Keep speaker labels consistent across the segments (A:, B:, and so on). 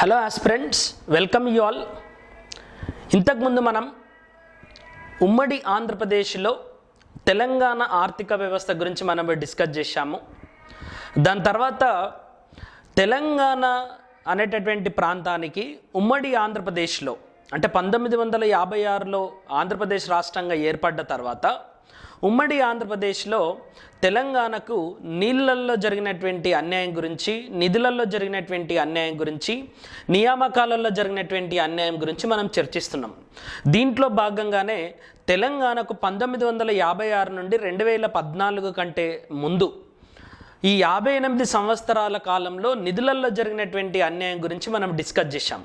A: Hello aspirants, welcome you all. ఇంతకుముందు మనం ఉమ్మడి ఆంధ్రప్రదేశ్లో తెలంగాణ ఆర్థిక వ్యవస్థ గురించి మనం డిస్కస్ చేశాము. దాని తర్వాత తెలంగాణ అనేటటువంటి ప్రాంతానికి ఉమ్మడి ఆంధ్రప్రదేశ్లో అంటే 1956లో ఆంధ్రప్రదేశ్ రాష్ట్రంగా ఏర్పడ్డ తర్వాత ఉమ్మడి ఆంధ్రప్రదేశ్లో తెలంగాణకు నీళ్ళల్లో జరిగినటువంటి అన్యాయం గురించి, నిధులలో జరిగినటువంటి అన్యాయం గురించి, నియామకాలలో జరిగినటువంటి అన్యాయం గురించి మనం చర్చిస్తున్నాం. దీంట్లో భాగంగానే తెలంగాణకు 1956 నుండి 2014 కంటే ముందు ఈ 58 సంవత్సరాల కాలంలో నిధులలో జరిగినటువంటి అన్యాయం గురించి మనం డిస్కస్ చేశాం.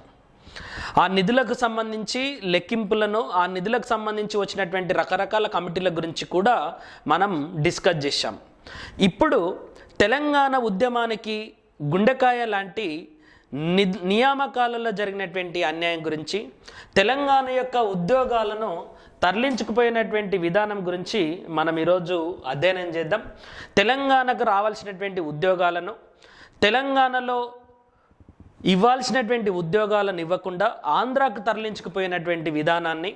A: ఆ నిధులకు సంబంధించి లెక్కింపులను, ఆ నిధులకు సంబంధించి వచ్చినటువంటి రకరకాల కమిటీల గురించి కూడా మనం డిస్కస్ చేశాం. ఇప్పుడు తెలంగాణ ఉద్యమానికి గుండెకాయ లాంటి నియామకాలలో జరిగినటువంటి అన్యాయం గురించి, తెలంగాణ యొక్క ఉద్యోగాలను తరలించుకుపోయినటువంటి విధానం గురించి మనం ఈరోజు అధ్యయనం చేద్దాం. తెలంగాణకు రావాల్సినటువంటి ఉద్యోగాలను, తెలంగాణలో ఇవ్వాల్సినటువంటి ఉద్యోగాలను ఇవ్వకుండా ఆంధ్రాకు తరలించుకుపోయినటువంటి విధానాన్ని,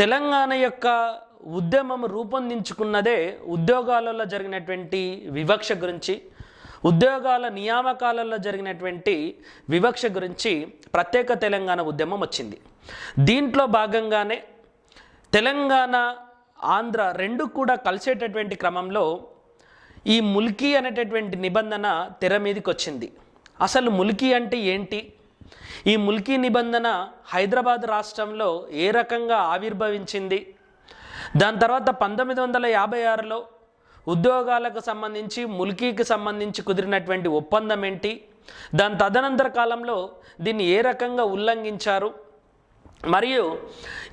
A: తెలంగాణ యొక్క ఉద్యమం రూపొందించుకున్నదే ఉద్యోగాలలో జరిగినటువంటి వివక్ష గురించి, ఉద్యోగాల నియామకాలలో జరిగినటువంటి వివక్ష గురించి ప్రత్యేక తెలంగాణ ఉద్యమం వచ్చింది. దీంట్లో భాగంగానే తెలంగాణ ఆంధ్ర రెండు కూడా కలిసేటటువంటి క్రమంలో ఈ ముల్కీ అనేటటువంటి నిబంధన తెర మీదకి వచ్చింది. అసలు ముల్కీ అంటే ఏంటి? ఈ ముల్కీ నిబంధన హైదరాబాద్ రాష్ట్రంలో ఏ రకంగా ఆవిర్భవించింది? దాని తర్వాత 1956లో ఉద్యోగాలకు సంబంధించి ముల్కీకి సంబంధించి కుదిరినటువంటి ఒప్పందం ఏంటి? దాని తదనంతర కాలంలో దీన్ని ఏ రకంగా ఉల్లంఘించారు, మరియు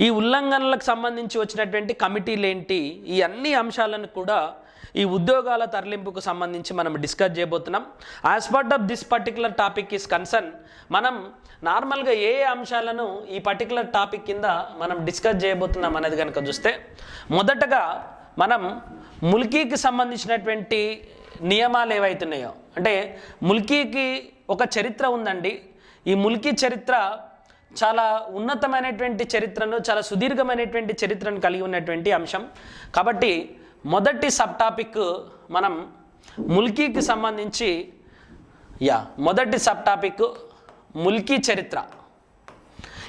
A: ఈ ఉల్లంఘనలకు సంబంధించి వచ్చినటువంటి కమిటీలు ఏంటి? ఈ అన్ని అంశాలను కూడా ఈ ఉద్యోగాల తరలింపుకు సంబంధించి మనం డిస్కస్ చేయబోతున్నాం. As part of this particular topic is concern, మనం నార్మల్గా ఏ అంశాలను ఈ పర్టికులర్ టాపిక్ కింద మనం డిస్కస్ చేయబోతున్నాం అనేది కనుక చూస్తే, మొదటగా మనం ముల్కీకి సంబంధించినటువంటి నియమాలు ఏవైతున్నాయో, అంటే ముల్కీకి ఒక చరిత్ర ఉందండి. ఈ ముల్కీ చరిత్ర చాలా ఉన్నతమైనటువంటి చరిత్రను, చాలా సుదీర్ఘమైనటువంటి చరిత్రను కలిగి ఉన్నటువంటి అంశం. కాబట్టి మొదటి సబ్ టాపిక్ మనం ముల్కీకి సంబంధించి మొదటి సబ్ టాపిక్ ముల్కీ చరిత్ర.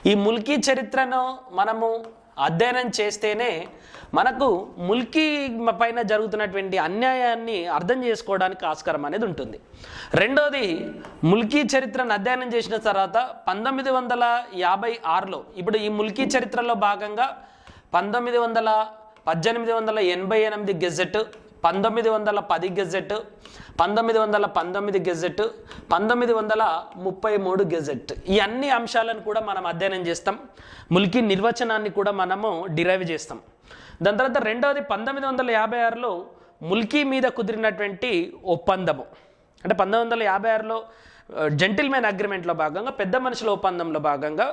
A: ఈ ముల్కీ చరిత్రను మనము అధ్యయనం చేస్తేనే మనకు ముల్కీ పైన జరుగుతున్నటువంటి అన్యాయాన్ని అర్థం చేసుకోవడానికి ఆస్కారం అనేది ఉంటుంది. రెండోది, ముల్కీ చరిత్రను అధ్యయనం చేసిన తర్వాత 1956లో, ఇప్పుడు ఈ ముల్కీ చరిత్రలో భాగంగా 1888 గెజెట్, 1910 గెజెట్, 1919 గెజెట్, 1933 గెజెట్, ఈ అన్ని అంశాలను కూడా మనం అధ్యయనం చేస్తాం. ముల్కీ నిర్వచనాన్ని కూడా మనము డిరైవ్ చేస్తాం. దాని తర్వాత రెండవది, 1956లో ముల్కీ మీద కుదిరినటువంటి ఒప్పందము, అంటే 1956లో జెంటిల్మెన్ అగ్రిమెంట్లో భాగంగా, పెద్ద మనుషుల ఒప్పందంలో భాగంగా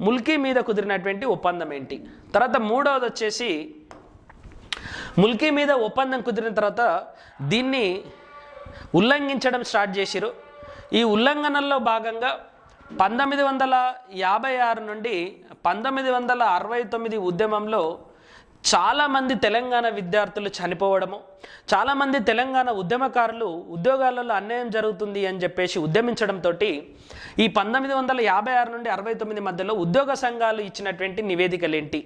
A: ముల్కీ మీద కుదిరినటువంటి ఒప్పందం ఏంటి? తర్వాత మూడవది వచ్చేసి, ముల్కీ మీద ఒప్పందం కుదిరిన తర్వాత దీన్ని ఉల్లంఘించడం స్టార్ట్ చేసిరు. ఈ ఉల్లంఘనల్లో భాగంగా 1956 నుండి 1969 ఉద్యమంలో చాలామంది తెలంగాణ విద్యార్థులు చనిపోవడము, చాలామంది తెలంగాణ ఉద్యమకారులు ఉద్యోగాలలో అన్యాయం జరుగుతుంది అని చెప్పేసి ఉద్యమించడంతో ఈ 1956 నుండి 69 మధ్యలో ఉద్యోగ సంఘాలు ఇచ్చినటువంటి నివేదికలు ఏంటి?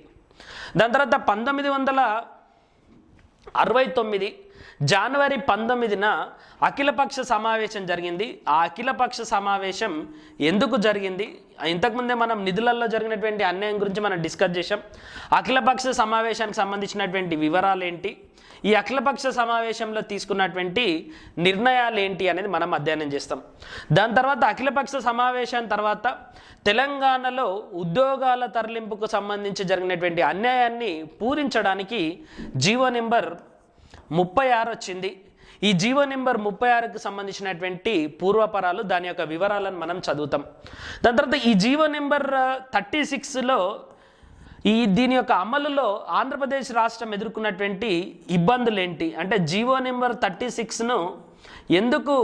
A: దాని తర్వాత 1969 జనవరి 19న అఖిలపక్ష సమావేశం జరిగింది. ఆ అఖిలపక్ష సమావేశం ఎందుకు జరిగింది? ఇంతకుముందే మనం నిధులలో జరిగినటువంటి అన్యాయం గురించి మనం డిస్కస్ చేసాం. అఖిలపక్ష సమావేశానికి సంబంధించినటువంటి వివరాలు ఏంటి, ఈ అఖిలపక్ష సమావేశంలో తీసుకున్నటువంటి నిర్ణయాలు ఏంటి అనేది మనం అధ్యయనం చేస్తాం. దాని తర్వాత అఖిలపక్ష సమావేశం తర్వాత తెలంగాణలో ఉద్యోగాల తరలింపుకు సంబంధించి జరిగినటువంటి అన్యాయాన్ని పూరించడానికి జీవో నెంబర్ 36 వచ్చింది. ఈ జీవో నెంబర్ 36కి సంబంధించినటువంటి పూర్వపరాలు, దాని యొక్క వివరాలను మనం చదువుతాం. దాని తర్వాత ఈ జీవో నెంబర్ 36లో దీని యొక్క అమలులో ఆంధ్రప్రదేశ్ రాష్ట్రం ఎదుర్కొన్నటువంటి ఇబ్బందులు ఏంటి, అంటే జీవో నెంబర్ 36ను ఎందుకు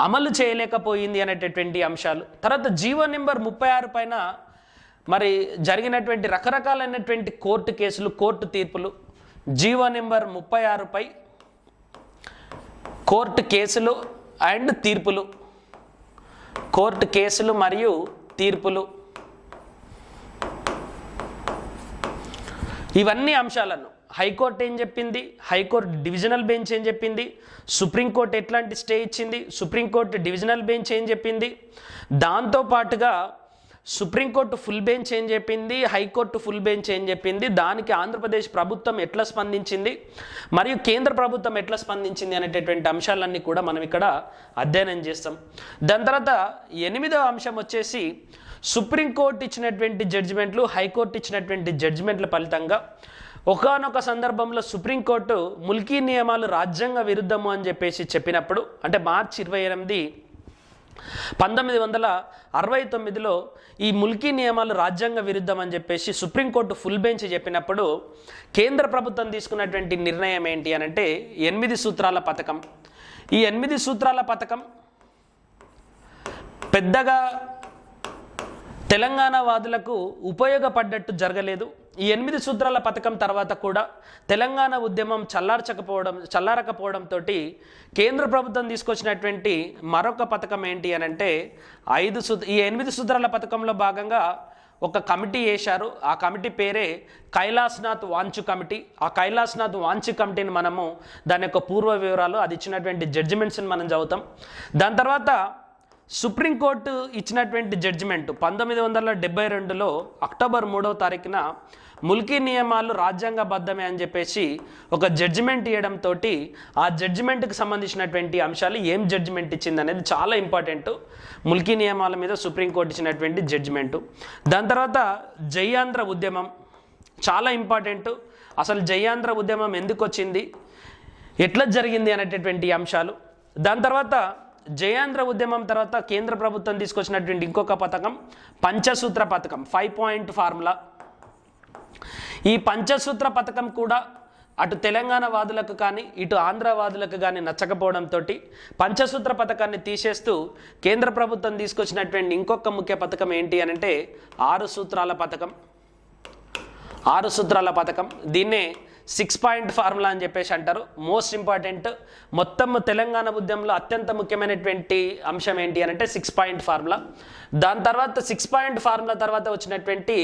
A: అమలు చేయలేకపోయింది అనేటటువంటి అంశాలు. తర్వాత జీవో నెంబర్ 36 పైన మరి జరిగినటువంటి రకరకాలైనటువంటి కోర్టు కేసులు, కోర్టు తీర్పులు. జీవో నెంబర్ 36పై కోర్టు కేసులు అండ్ తీర్పులు, కోర్టు కేసులు మరియు తీర్పులు, ఇవన్నీ అంశాలను హైకోర్టు ఏం చెప్పింది, హైకోర్టు డివిజనల్ బెంచ్ ఏం చెప్పింది, సుప్రీంకోర్టు ఎట్లాంటి స్టే ఇచ్చింది, సుప్రీంకోర్టు డివిజనల్ బెంచ్ ఏం చెప్పింది, దాంతోపాటుగా సుప్రీంకోర్టు ఫుల్ బెంచ్ ఏం చెప్పింది, హైకోర్టు ఫుల్ బెంచ్ ఏం చెప్పింది, దానికి ఆంధ్రప్రదేశ్ ప్రభుత్వం ఎట్లా స్పందించింది మరియు కేంద్ర ప్రభుత్వం ఎట్లా స్పందించింది అనేటటువంటి అంశాలన్నీ కూడా మనం ఇక్కడ అధ్యయనం చేస్తాం. దాని తర్వాత 8వ అంశం వచ్చేసి సుప్రీంకోర్టు ఇచ్చినటువంటి జడ్జిమెంట్లు, హైకోర్టు ఇచ్చినటువంటి జడ్జిమెంట్ల ఫలితంగా ఒకానొక సందర్భంలో సుప్రీంకోర్టు ముల్కీ నియమాలు రాజ్యాంగ విరుద్ధము అని చెప్పేసి చెప్పినప్పుడు, అంటే మార్చి 28, 1969లో ఈ ముల్కీ నియమాలు రాజ్యాంగ విరుద్ధం అని చెప్పేసి సుప్రీంకోర్టు ఫుల్ బెంచ్ చెప్పినప్పుడు కేంద్ర ప్రభుత్వం తీసుకున్నటువంటి నిర్ణయం ఏంటి అని అంటే 8 సూత్రాల పథకం. ఈ 8 సూత్రాల పథకం పెద్దగా తెలంగాణ వాదులకు ఉపయోగపడ్డట్టు జరగలేదు. ఈ 8 సూత్రాల పథకం తర్వాత కూడా తెలంగాణ ఉద్యమం చల్లారకపోవడంతో కేంద్ర ప్రభుత్వం తీసుకొచ్చినటువంటి మరొక పథకం ఏంటి అని అంటే ఈ 8 సూత్రాల పథకంలో భాగంగా ఒక కమిటీ వేశారు. ఆ కమిటీ పేరే కైలాసనాథ్ వాంచు కమిటీ. ఆ కైలాసనాథ్ వాంచు కమిటీని మనము దాని యొక్క పూర్వ వివరాలు, అది ఇచ్చినటువంటి జడ్జిమెంట్స్ని మనం చదువుతాం. దాని తర్వాత సుప్రీంకోర్టు ఇచ్చినటువంటి జడ్జిమెంట్ 1972లో అక్టోబర్ 3వ తారీఖున ముల్కీ నియమాలు రాజ్యాంగబద్ధమే అని చెప్పేసి ఒక జడ్జిమెంట్ ఇవ్వడంతో ఆ జడ్జిమెంట్కి సంబంధించినటువంటి అంశాలు ఏం జడ్జిమెంట్ ఇచ్చింది అనేది చాలా ఇంపార్టెంట్. ముల్కీ నియమాల మీద సుప్రీంకోర్టు ఇచ్చినటువంటి జడ్జిమెంటు. దాని తర్వాత జై ఆంధ్ర ఉద్యమం చాలా ఇంపార్టెంట్. అసలు జై ఆంధ్ర ఉద్యమం ఎందుకు వచ్చింది, ఎట్లా జరిగింది అనేటటువంటి అంశాలు. దాని తర్వాత జయాంధ్ర ఉద్యమం తర్వాత కేంద్ర ప్రభుత్వం తీసుకొచ్చినటువంటి ఇంకొక పథకం పంచసూత్ర పథకం, 5 పాయింట్ ఫార్ములా. ఈ పంచసూత్ర పథకం కూడా అటు తెలంగాణ వాదులకు కానీ ఇటు ఆంధ్ర వాదులకు కానీ నచ్చకపోవడంతో పంచసూత్ర పథకాన్ని తీసేస్తూ కేంద్ర ప్రభుత్వం తీసుకొచ్చినటువంటి ఇంకొక ముఖ్య పథకం ఏంటి అని అంటే 6 సూత్రాల పథకం. 6 సూత్రాల పథకం, దీన్నే 6 పాయింట్ ఫార్ములా అని చెప్పేసి అంటారు. మోస్ట్ ఇంపార్టెంట్, మొత్తం తెలంగాణ ఉద్యమంలో అత్యంత ముఖ్యమైనటువంటి అంశం ఏంటి అని అంటే 6 పాయింట్ ఫార్ములా. దాని తర్వాత 6 పాయింట్ ఫార్ములా తర్వాత వచ్చినటువంటి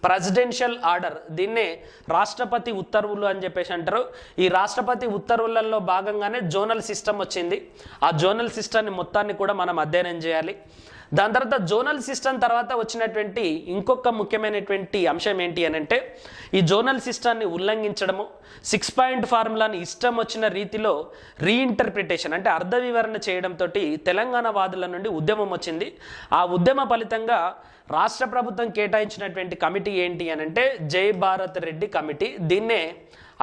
A: ప్రెసిడెన్షియల్ ఆర్డర్, దీన్నే రాష్ట్రపతి ఉత్తర్వులు అని చెప్పేసి అంటారు. ఈ రాష్ట్రపతి ఉత్తర్వులలో భాగంగానే జోనల్ సిస్టమ్ వచ్చింది. ఆ జోనల్ సిస్టమ్ని మొత్తాన్ని కూడా మనం అధ్యయనం చేయాలి. దాని తర్వాత జోనల్ సిస్టమ్ తర్వాత వచ్చినటువంటి ఇంకొక ముఖ్యమైనటువంటి అంశం ఏంటి అని అంటే ఈ జోనల్ సిస్టమ్ని ఉల్లంఘించడము, 6 పాయింట్ ఫార్ములాని ఇష్టం వచ్చిన రీతిలో రీఇంటర్ప్రిటేషన్ అంటే అర్ధ వివరణ చేయడంతో తెలంగాణ వాదుల నుండి ఉద్యమం వచ్చింది. ఆ ఉద్యమ ఫలితంగా రాష్ట్ర ప్రభుత్వం కేటాయించినటువంటి కమిటీ ఏంటి అని అంటే జై భారత్ రెడ్డి కమిటీ. దీన్నే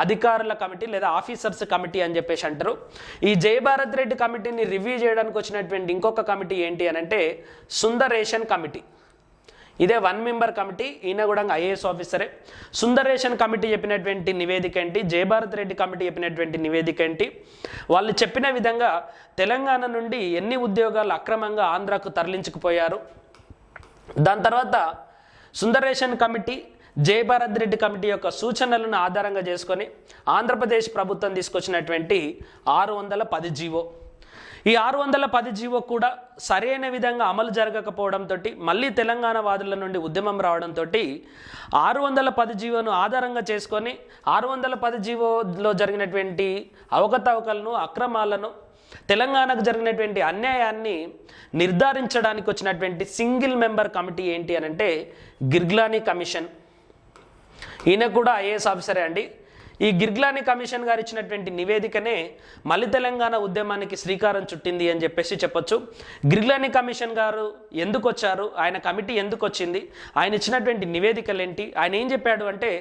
A: అధికారుల కమిటీ లేదా ఆఫీసర్స్ కమిటీ అని చెప్పేసి అంటారు. ఈ జై భారత్ రెడ్డి కమిటీని రివ్యూ చేయడానికి వచ్చినటువంటి ఇంకొక కమిటీ ఏంటి అని అంటే సుందరేషన్ కమిటీ. ఇదే 1 మెంబర్ కమిటీ, ఈయన కూడా ఐఏఎస్ ఆఫీసరే. సుందరేషన్ కమిటీ చెప్పినటువంటి నివేదిక ఏంటి, జై భారత్ రెడ్డి కమిటీ చెప్పినటువంటి నివేదిక ఏంటి, వాళ్ళు చెప్పిన విధంగా తెలంగాణ నుండి ఎన్ని ఉద్యోగాలు అక్రమంగా ఆంధ్రాకు తరలించుకుపోయారు. దాని తర్వాత సుందరేషన్ కమిటీ జై భారత్ రెడ్డి కమిటీ యొక్క సూచనలను ఆధారంగా చేసుకొని ఆంధ్రప్రదేశ్ ప్రభుత్వం తీసుకొచ్చినటువంటి 610 జీవో. ఈ 610 జీవో కూడా సరైన విధంగా అమలు జరగకపోవడంతో మళ్ళీ తెలంగాణ వాదుల నుండి ఉద్యమం రావడంతో 610 జీవోను ఆధారంగా చేసుకొని 610 జీవోలో జరిగినటువంటి అవకతవకలను, అక్రమాలను, తెలంగాణకు జరిగినటువంటి అన్యాయాన్ని నిర్ధారించడానికి వచ్చినటువంటి సింగిల్ మెంబర్ కమిటీ ఏంటి అని అంటే గిర్గ్లానీ కమిషన్. ఈయన కూడా ఐఏఎస్ ఆఫీసరే అండి. ఈ గిర్గ్లానీ కమిషన్ గారు ఇచ్చినటువంటి నివేదికనే మళ్ళీ తెలంగాణ ఉద్యమానికి శ్రీకారం చుట్టింది అని చెప్పేసి చెప్పొచ్చు. గిర్గ్లానీ కమిషన్ గారు ఎందుకు వచ్చారు, ఆయన కమిటీ ఎందుకు వచ్చింది, ఆయన ఇచ్చినటువంటి నివేదికలు ఏంటి, ఆయన ఏం చెప్పాడు అంటే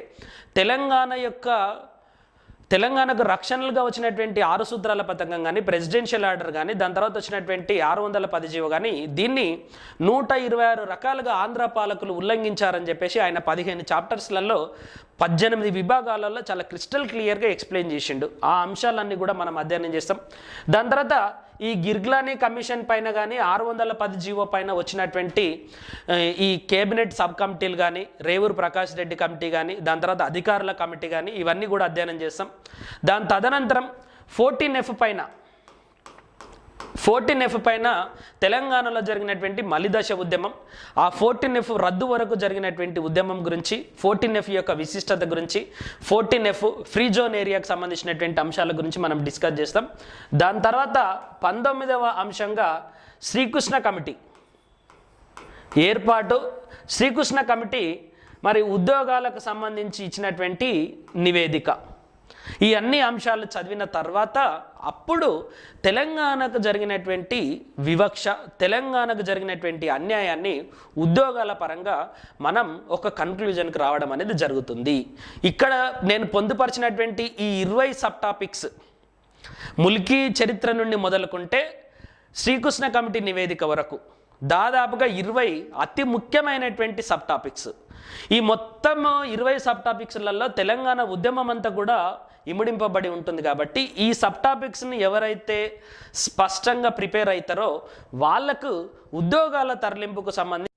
A: తెలంగాణకు రక్షణలుగా వచ్చినటువంటి 6 సూత్రాల పథకం కానీ, ప్రెసిడెన్షియల్ ఆర్డర్ కానీ, దాని తర్వాత వచ్చినటువంటి 610 జీవో కానీ దీన్ని 126 రకాలుగా ఆంధ్ర పాలకులు ఉల్లంఘించారని చెప్పేసి ఆయన 15 చాప్టర్స్లలో 18 విభాగాలలో చాలా క్రిస్టల్ క్లియర్గా ఎక్స్ప్లెయిన్ చేసిండు. ఆ అంశాలన్నీ కూడా మనం అధ్యయనం చేస్తాం. దాని తర్వాత ఈ గిర్గ్లానీ కమిషన్ పైన కానీ 610 జీవో పైన వచ్చినటువంటి ఈ కేబినెట్ సబ్ కమిటీలు కానీ, రేవూరు ప్రకాష్ రెడ్డి కమిటీ కానీ, దాని తర్వాత అధికారుల కమిటీ కానీ, ఇవన్నీ కూడా అధ్యయనం చేస్తాం. దాని తదనంతరం 14F పైన తెలంగాణలో జరిగినటువంటి మలిదశ ఉద్యమం, ఆ 14F రద్దు వరకు జరిగినటువంటి ఉద్యమం గురించి, 14F యొక్క విశిష్టత గురించి, 14F ఫ్రీ జోన్ ఏరియాకి సంబంధించినటువంటి అంశాల గురించి మనం డిస్కస్ చేస్తాం. దాని తర్వాత 19వ అంశంగా శ్రీకృష్ణ కమిటీ ఏర్పాటు. శ్రీకృష్ణ కమిటీ మరి ఉద్యోగాలకు సంబంధించి ఇచ్చినటువంటి నివేదిక, ఈ అన్ని అంశాలు చదివిన తర్వాత అప్పుడు తెలంగాణకు జరిగినటువంటి వివక్ష, తెలంగాణకు జరిగినటువంటి అన్యాయాన్ని ఉద్యోగాల పరంగా మనం ఒక కన్క్లూజన్కి రావడం అనేది జరుగుతుంది. ఇక్కడ నేను పొందుపరిచినటువంటి ఈ 20 సబ్ టాపిక్స్ ముల్కీ చరిత్ర నుండి మొదలుకుంటే శ్రీకృష్ణ కమిటీ నివేదిక వరకు దాదాపుగా 20 అతి ముఖ్యమైనటువంటి సబ్ టాపిక్స్. ఈ మొత్తం 20 సబ్ టాపిక్స్లలో తెలంగాణ ఉద్యమం అంతా కూడా ఇముడింపబడి ఉంటుంది. కాబట్టి ఈ సబ్ టాపిక్స్ని ఎవరైతే స్పష్టంగా ప్రిపేర్ అవుతారో వాళ్లకు ఉద్యోగాల తరలింపుకు సంబంధించి